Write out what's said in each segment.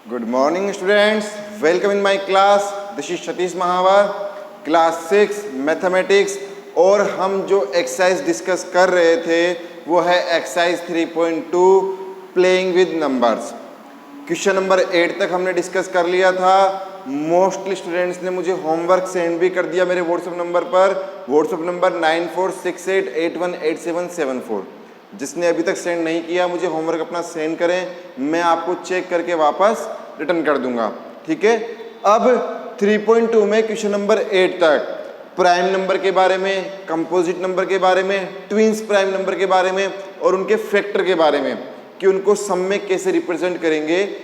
Good morning students, welcome in my class. This is Satish Mahawar, class 6 mathematics. और हम जो exercise discuss कर रहे थे वो है exercise 3.2 playing with numbers. Question number 8 तक हमने डिस्कस कर लिया था। मोस्टली स्टूडेंट्स ने मुझे होमवर्क सेंड भी कर दिया मेरे व्हाट्सएप नंबर पर, व्हाट्सएप नंबर 9468818774। जिसने अभी तक सेंड नहीं किया मुझे होमवर्क अपना सेंड करें, मैं आपको चेक करके वापस रिटर्न कर दूंगा, ठीक है। अब 3.2 में क्वेश्चन नंबर 8 तक प्राइम नंबर के बारे में, कंपोजिट नंबर के बारे में, ट्विंस प्राइम नंबर के बारे में और उनके फैक्टर के बारे में कि उनको सम में कैसे रिप्रेजेंट करेंगे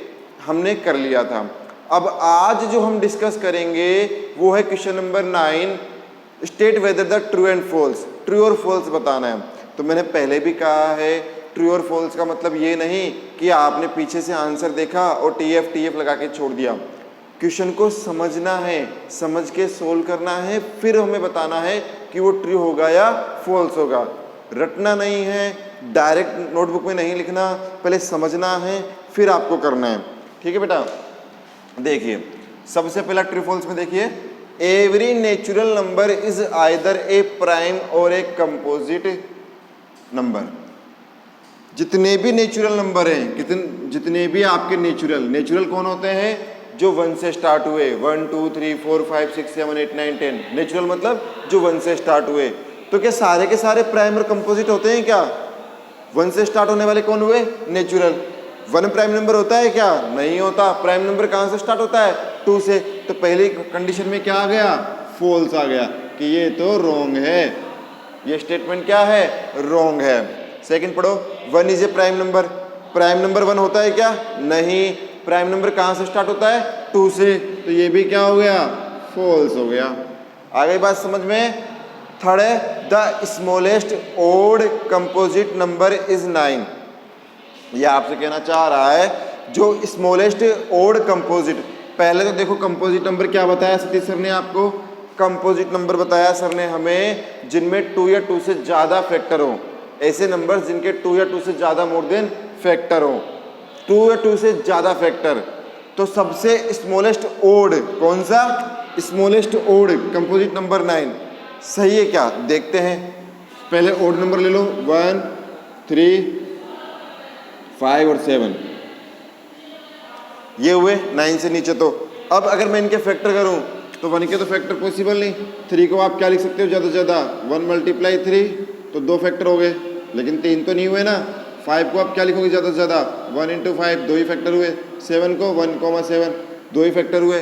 हमने कर लिया था। अब आज जो हम डिस्कस करेंगे वो है question number 9, state whether the true and false. True और फॉल्स बताना है। तो मैंने पहले भी कहा है ट्रू और फॉल्स का मतलब ये नहीं कि आपने पीछे से आंसर देखा और टीएफ लगा के छोड़ दिया। क्वेश्चन को समझना है, समझ के सोल्व करना है, फिर हमें बताना है कि वो ट्रू होगा या फॉल्स होगा। रटना नहीं है, डायरेक्ट नोटबुक में नहीं लिखना, पहले समझना है फिर आपको करना है, ठीक है बेटा। देखिए सबसे पहला ट्रू फॉल्स में देखिए, every natural number is either A prime और ए कंपोजिट नंबर। जितने भी नेचुरल नंबर हैं, जितने भी आपके नेचुरल कौन होते हैं? जो 1 से स्टार्ट हुए, 1 2 3 4 5 6 7 8 9 10। नेचुरल मतलब जो 1 से स्टार्ट हुए। तो क्या सारे के सारे प्राइम और कंपोजिट होते हैं क्या? 1 से स्टार्ट होने वाले कौन हुए? नेचुरल। 1 प्राइम नंबर होता है क्या? नहीं होता। प्राइम नंबर कहाँ से स्टार्ट होता है? 2 से। तो पहली कंडीशन में क्या आ गया? फॉल्स आ गया कि ये तो रॉन्ग है, ये स्टेटमेंट क्या है? रॉन्ग है। सेकंड पढ़ो, 1 is a prime number. Prime number 1 होता है क्या? नहीं। प्राइम नंबर कहाँ से स्टार्ट होता है? 2 से। तो ये भी क्या हो गया? फॉल्स हो गया। आ गई बात समझ में? थर्ड है, the smallest odd composite number is 9। ये आपसे कहना चाह रहा है जो स्मॉलेस्ट ओड कंपोजिट। पहले तो देखो कंपोजिट नंबर क्या बताया सतीश सर ने आपको? कंपोजिट नंबर बताया सर ने हमें जिनमें 2 या 2 से ज़्यादा फैक्टर हो। ऐसे नंबर्स जिनके 2 या 2 से ज़्यादा मोर देन फैक्टर हो, 2 या 2 से ज़्यादा फैक्टर। तो सबसे स्मॉलेस्ट ओड कौन सा? Smallest odd composite number 9। सही है क्या? देखते हैं। पहले ओड नंबर ले लो, 1 3 5 और 7। ये हुए 9 से नीचे। तो अब अगर मैं इनके फैक्टर करूं तो 1 के तो फैक्टर पॉसिबल नहीं। 3 को आप क्या लिख सकते हो ज़्यादा से ज़्यादा? 1 × 3 तो 2 फैक्टर हो गए, लेकिन 3 तो नहीं हुए ना। 5 को आप क्या लिखोगे ज़्यादा से ज़्यादा? 1 × 5 2 ही फैक्टर हुए। 7 को 1,7 2 ही फैक्टर हुए।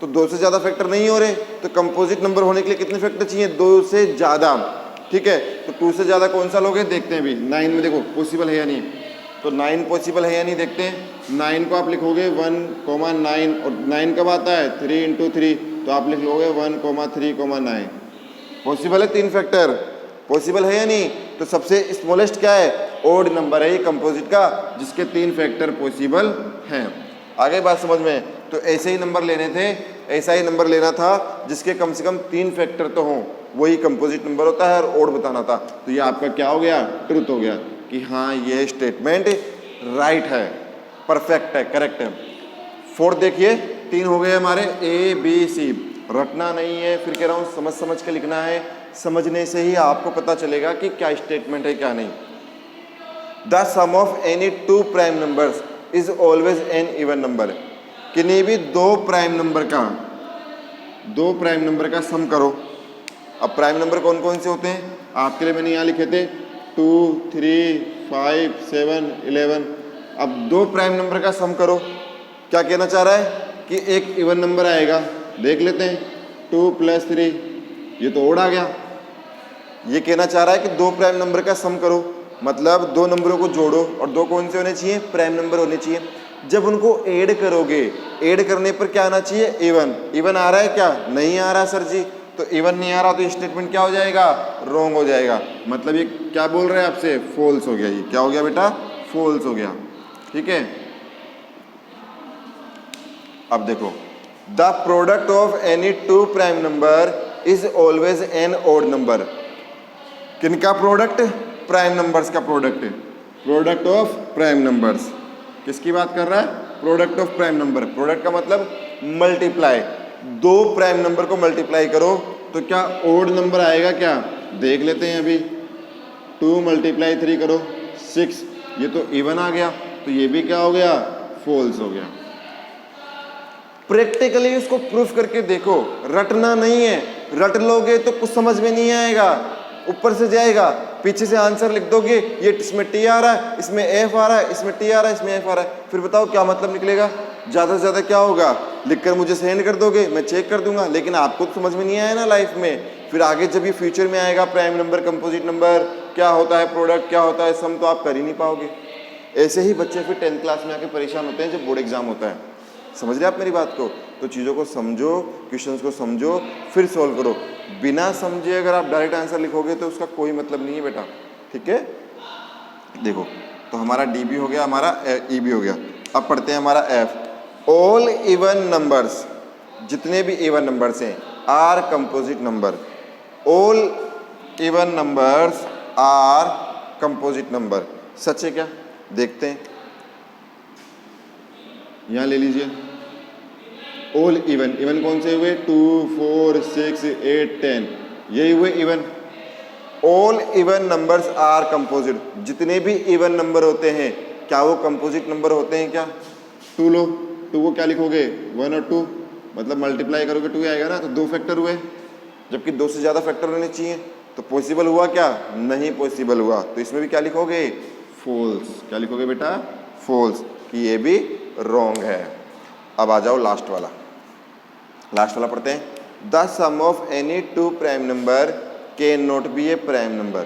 तो 2 से ज़्यादा फैक्टर नहीं हो रहे। तो कंपोजिट नंबर होने के लिए कितने फैक्टर चाहिए? 2 से ज़्यादा, ठीक है। तो 2 से ज़्यादा कौन सा लोगे? देखते हैं अभी। 9 में देखो पॉसिबल है या नहीं। तो 9 पॉसिबल है या नहीं देखते हैं। 9 को आप लिखोगे 1,9 और 9 कब आता है? 3 × 3। तो आप लिख लोगे 1,3,9। पॉसिबल है 3 फैक्टर? पॉसिबल है या नहीं? तो सबसे स्मॉलेस्ट क्या है? ओड नंबर है ये कंपोजिट का, जिसके 3 फैक्टर पॉसिबल हैं। आगे बात समझ में? तो ऐसे ही नंबर लेने थे, ऐसा ही नंबर लेना था जिसके कम से कम 3 फैक्टर तो हों, वही कंपोजिट नंबर होता है और ओड बताना था। तो ये आपका क्या हो गया? ट्रुथ हो गया कि हाँ ये स्टेटमेंट राइट है, परफेक्ट है, करेक्ट है। फोर्थ देखिए, 3 हो गए हमारे A B C। रटना नहीं है, फिर कह रहा हूँ समझ समझ के लिखना है। समझने से ही आपको पता चलेगा कि क्या स्टेटमेंट है क्या नहीं। The sum of any 2 prime numbers is always an even number. किन्हीं भी 2 प्राइम नंबर का सम करो। अब प्राइम नंबर कौन कौन से होते हैं? आपके लिए मैंने यहाँ लिखे थे 2 3 5 7 11। अब 2 प्राइम नंबर का सम करो। क्या कहना चाह रहा है? कि एक इवन नंबर आएगा। देख लेते हैं, 2 + 3, ये तो ओड आ गया। ये कहना चाह रहा है कि 2 प्राइम नंबर का सम करो, मतलब 2 नंबरों को जोड़ो और 2 कौन से होने चाहिए? प्राइम नंबर होने चाहिए। जब उनको ऐड करोगे, ऐड करने पर क्या आना चाहिए? इवन। इवन आ रहा है क्या? नहीं आ रहा सर जी। तो इवन नहीं आ रहा तो स्टेटमेंट क्या हो जाएगा? रॉन्ग हो जाएगा। मतलब ये क्या बोल रहे हैं आपसे? फॉल्स हो गया। ये क्या हो गया बेटा? फॉल्स हो गया, ठीक है। अब देखो, the product of any 2 prime number is always an odd number. किनका प्रोडक्ट? प्राइम नंबर्स का product. Product of prime numbers किसकी बात कर रहा है? Product of prime number, product का मतलब मल्टीप्लाई, दो प्राइम नंबर को मल्टीप्लाई करो तो क्या ओड नंबर आएगा क्या, देख लेते हैं अभी। 2 × 3 करो 6, ये तो इवन आ गया, तो ये भी क्या हो गया, फॉल्स हो गया। प्रैक्टिकली इसको प्रूफ करके देखो, रटना नहीं है, रट लोगे तो कुछ समझ में नहीं आएगा, ऊपर से जाएगा, पीछे से आंसर लिख दोगे, ये इसमें टी आ रहा है, इसमें एफ आ रहा है, इसमें टी आ रहा है, इसमें एफ आ रहा है, फिर बताओ क्या मतलब निकलेगा। ज़्यादा से ज़्यादा क्या होगा, लिखकर मुझे सेंड कर दोगे, मैं चेक कर दूंगा, लेकिन आपको तो समझ में नहीं आया ना लाइफ में। फिर आगे जब ये फ्यूचर में आएगा, प्राइम नंबर, कंपोजिट नंबर, क्या होता है प्रोडक्ट, क्या होता है सम, तो आप कर ही नहीं पाओगे। ऐसे ही बच्चे फिर 10th क्लास में आके परेशान होते हैं जब बोर्ड एग्जाम होता है। समझ रहे आप मेरी बात को। तो चीज़ों को समझो, क्वेश्चंस को समझो, फिर सॉल्व करो। बिना समझे अगर आप डायरेक्ट आंसर लिखोगे तो उसका कोई मतलब नहीं है बेटा, ठीक है। देखो तो हमारा डी भी हो गया, हमारा ई भी हो गया। अब पढ़ते हैं हमारा एफ। ऑल इवन नंबर्स, जितने भी इवन नंबर्स हैं, are composite number. All even numbers are composite number. सच है क्या, देखते हैं। यहाँ ले लीजिए ऑल इवन, इवन कौन से हुए, 2 4 6 8 10, यही हुए even. All even numbers are composite, जितने भी इवन नंबर होते हैं क्या वो कंपोजिट नंबर होते हैं क्या। 2 लो, 2 को क्या लिखोगे, 1 और 2, मतलब मल्टीप्लाई करोगे 2 आएगा ना, तो 2 फैक्टर हुए, जबकि 2 से ज़्यादा फैक्टर होने चाहिए। तो पॉसिबल हुआ क्या, नहीं पॉसिबल हुआ, तो इसमें भी क्या लिखोगे, फॉल्स। क्या लिखोगे बेटा, फॉल्स, कि ये भी रॉन्ग है। अब आ जाओ लास्ट वाला, लास्ट वाला पढ़ते हैं। The sum of any 2 prime number can not be a prime number.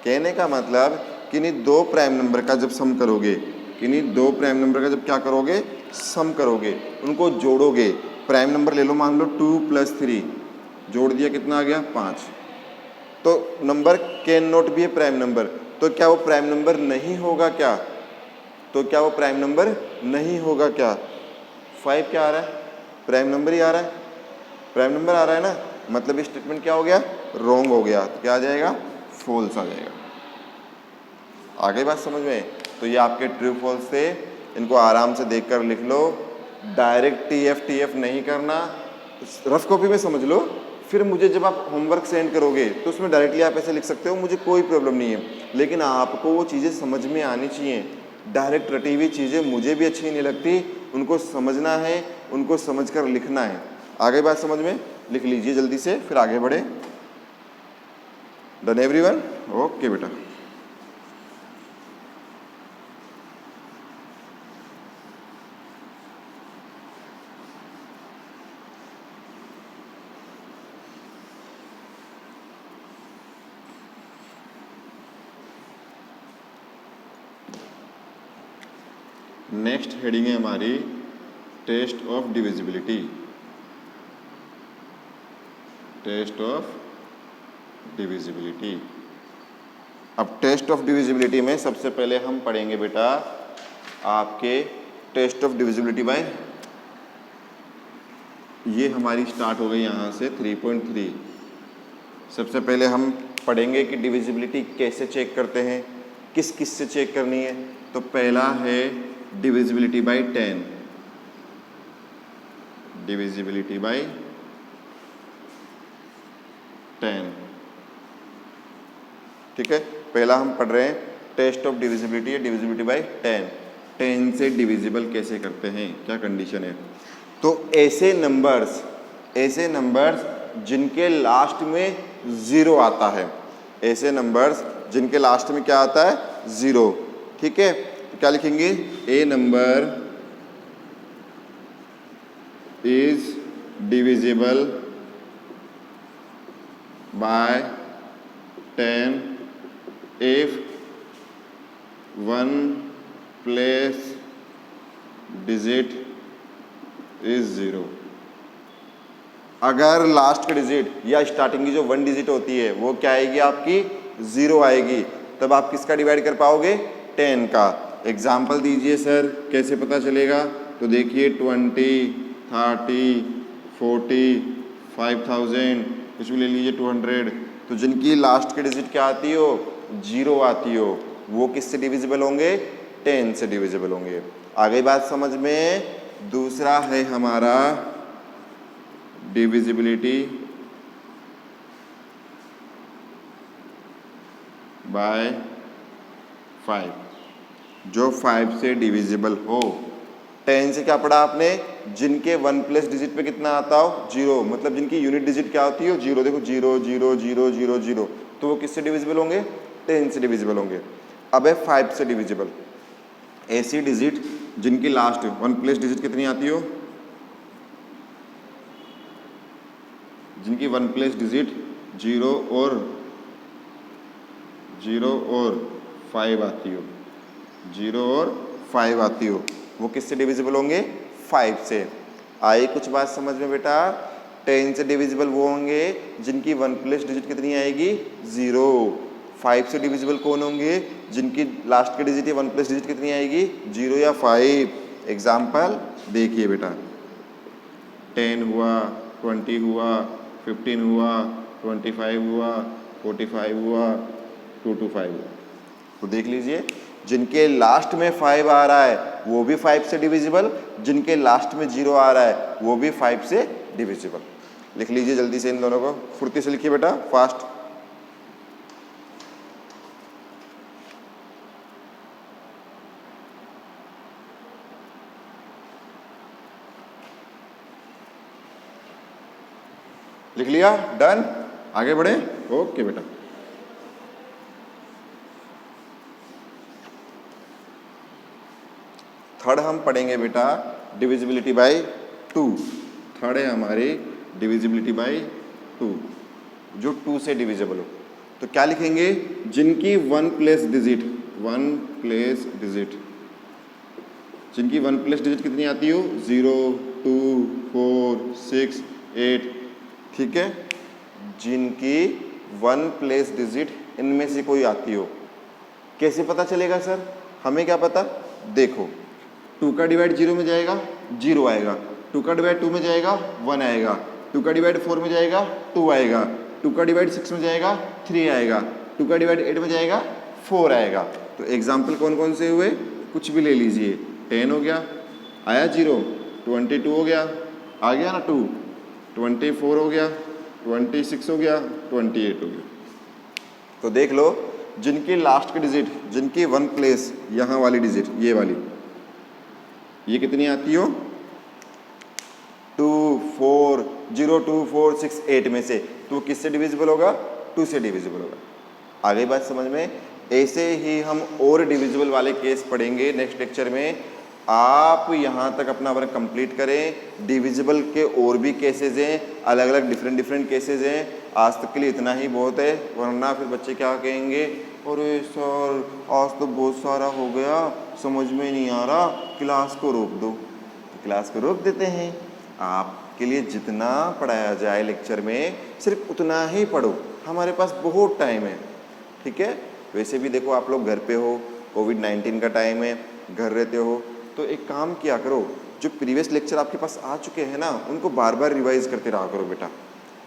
कहने का मतलब किन्हीं 2 प्राइम नंबर का जब सम करोगे, किन्हीं 2 प्राइम नंबर का जब क्या करोगे, सम करोगे, उनको जोड़ोगे। प्राइम नंबर ले लो, मान लो 2 + 3, जोड़ दिया कितना आ गया, 5। तो number can not be a prime number, तो क्या वो प्राइम नंबर नहीं होगा क्या, तो क्या वो प्राइम नंबर नहीं होगा क्या। 5 क्या आ रहा है, प्राइम नंबर ही आ रहा है, प्राइम नंबर आ रहा है ना, मतलब ये स्टेटमेंट क्या हो गया, रॉन्ग हो गया। तो क्या आ जाएगा, फॉल्स आ जाएगा। आ गई बात समझ में। तो ये आपके ट्रू फॉल्स थे, इनको आराम से देखकर लिख लो। डायरेक्ट टीएफ नहीं करना, रफ कॉपी में समझ लो, फिर मुझे जब आप होमवर्क सेंड करोगे तो उसमें डायरेक्टली आप ऐसे लिख सकते हो, मुझे कोई प्रॉब्लम नहीं है, लेकिन आपको वो चीज़ें समझ में आनी चाहिए। डायरेक्ट रटी हुई चीज़ें मुझे भी अच्छी नहीं लगती, उनको समझना है, उनको समझकर लिखना है। आगे बात समझ में, लिख लीजिए जल्दी से, फिर आगे बढ़े। डन एवरीवन, ओके बेटा। नेक्स्ट हेडिंग है हमारी test of divisibility. Test of divisibility. अब टेस्ट ऑफ डिविजिबिलिटी में सबसे पहले हम पढ़ेंगे बेटा आपके टेस्ट ऑफ डिविजिबिलिटी बाय, ये हमारी स्टार्ट हो गई यहाँ से 3.3। सबसे पहले हम पढ़ेंगे कि डिविजिबिलिटी कैसे चेक करते हैं, किस किस से चेक करनी है। तो पहला है डिविजिबिलिटी बाय 10, डिविजिबिलिटी बाय 10, ठीक है। पहला हम पढ़ रहे हैं टेस्ट ऑफ डिविजिबिलिटी है, डिविजिबिलिटी बाय 10। 10 से डिविजिबल कैसे करते हैं, क्या कंडीशन है। तो ऐसे नंबर्स जिनके लास्ट में 0 आता है, ऐसे नंबर्स जिनके लास्ट में क्या आता है, 0, ठीक है। तो क्या लिखेंगे, a number is divisible by 10 if 1 place digit is 0। अगर लास्ट का डिजिट या स्टार्टिंग की जो 1 डिजिट होती है वो क्या आएगी, आपकी 0 आएगी, तब आप किसका डिवाइड कर पाओगे, 10 का। एग्जाम्पल दीजिए सर, कैसे पता चलेगा। तो देखिए 20, 30, 40, 5000, कुछ भी ले लीजिए, 200। तो जिनकी लास्ट की डिजिट क्या आती हो, 0 आती हो, वो किससे डिविजिबल होंगे, 10 से डिविजिबल होंगे। आ गई बात समझ में। दूसरा है हमारा डिविजिबिलिटी बाय 5, जो 5 से डिविजिबल हो। 10 से क्या पढ़ा आपने, जिनके 1 प्लस डिजिट पे कितना आता हो 0, मतलब जिनकी यूनिट डिजिट क्या होती है 0। देखो 0 0 0 0 0, तो वो किससे डिविजिबल होंगे, 10 से डिविजिबल होंगे। अब है 5 से डिविजिबल, ऐसी डिजिट जिनकी लास्ट 1 प्लस डिजिट कितनी आती हो, जिनकी 1 प्लस डिजिट 0 और 5 आती हो, 0 और 5 आती हो, वो किससे डिविजिबल होंगे, 5 से। आई कुछ बात समझ में बेटा। 10 से डिविजिबल वो होंगे जिनकी 1 प्लस डिजिट कितनी आएगी 0। 5 से डिविजिबल कौन होंगे, जिनकी लास्ट की डिजिट 1 प्लस डिजिट कितनी आएगी 0 या 5। एग्जाम्पल देखिए बेटा, 10 हुआ, 20 हुआ, 15 हुआ, 25 हुआ, 45 हुआ, 225 हुआ। तो देख लीजिए, जिनके लास्ट में 5 आ रहा है वो भी 5 से डिविजिबल, जिनके लास्ट में 0 आ रहा है वो भी 5 से डिविजिबल। लिख लीजिए जल्दी से इन दोनों को, फुर्ती से लिखिए बेटा, फास्ट। लिख लिया, डन, आगे बढ़े, ओके बेटा। थर्ड हम पढ़ेंगे बेटा डिविजिबिलिटी बाय 2। थर्ड है हमारी डिविजिबिलिटी बाय 2, जो 2 से डिविजिबल हो। तो क्या लिखेंगे, जिनकी 1 प्लस डिजिट, 1 प्लस डिजिट, जिनकी 1 प्लस डिजिट कितनी आती हो 0 2 4 6 8, ठीक है। जिनकी 1 प्लस डिजिट इनमें से कोई आती हो। कैसे पता चलेगा सर, हमें क्या पता, देखो 2 का डिवाइड 0 में जाएगा 0 आएगा, 2 का डिवाइड 2 में जाएगा 1 आएगा, 2 का डिवाइड 4 में जाएगा 2 आएगा, 2 का डिवाइड 6 में जाएगा 3 आएगा, 2 का डिवाइड 8 में जाएगा 4 आएगा। तो एग्जाम्पल कौन कौन से हुए, कुछ भी ले लीजिए। 10 हो गया, आया 0, 22 हो गया, आ गया ना 2, 24 हो गया, 26 हो गया, 28 हो गया। तो देख लो, जिनकी लास्ट की डिजिट, जिनकी 1 प्लेस यहाँ वाली डिजिट, ये वाली, ये कितनी आती हो 2 4 0 2 4 6 8 में से, तो किससे डिविजिबल होगा, 2 से डिविजिबल होगा। आ गई बात समझ में। ऐसे ही हम और डिविजिबल वाले केस पढ़ेंगे नेक्स्ट लेक्चर में। आप यहाँ तक अपना वर्क कंप्लीट करें। डिविजिबल के और भी केसेस हैं, अलग अलग डिफरेंट केसेस हैं। आज तक के लिए इतना ही बहुत है, वरना फिर बच्चे क्या कहेंगे, अरे सर आज तो बहुत सारा हो गया, समझ में नहीं आ रहा, क्लास को रोक दो। तो क्लास को रोक देते हैं। आपके लिए जितना पढ़ाया जाए लेक्चर में सिर्फ उतना ही पढ़ो, हमारे पास बहुत टाइम है, ठीक है। वैसे भी देखो आप लोग घर पे हो, कोविड-19 का टाइम है, घर रहते हो, तो एक काम किया करो, जो प्रीवियस लेक्चर आपके पास आ चुके हैं ना, उनको बार बार रिवाइज करते रहा करो बेटा,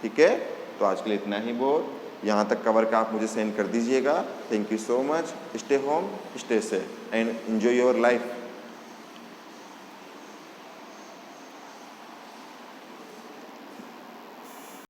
ठीक है। तो आज के लिए इतना ही बहुत, यहाँ तक कवर का आप मुझे सेंड कर दीजिएगा। Thank you so much. Stay home, stay safe and enjoy your life.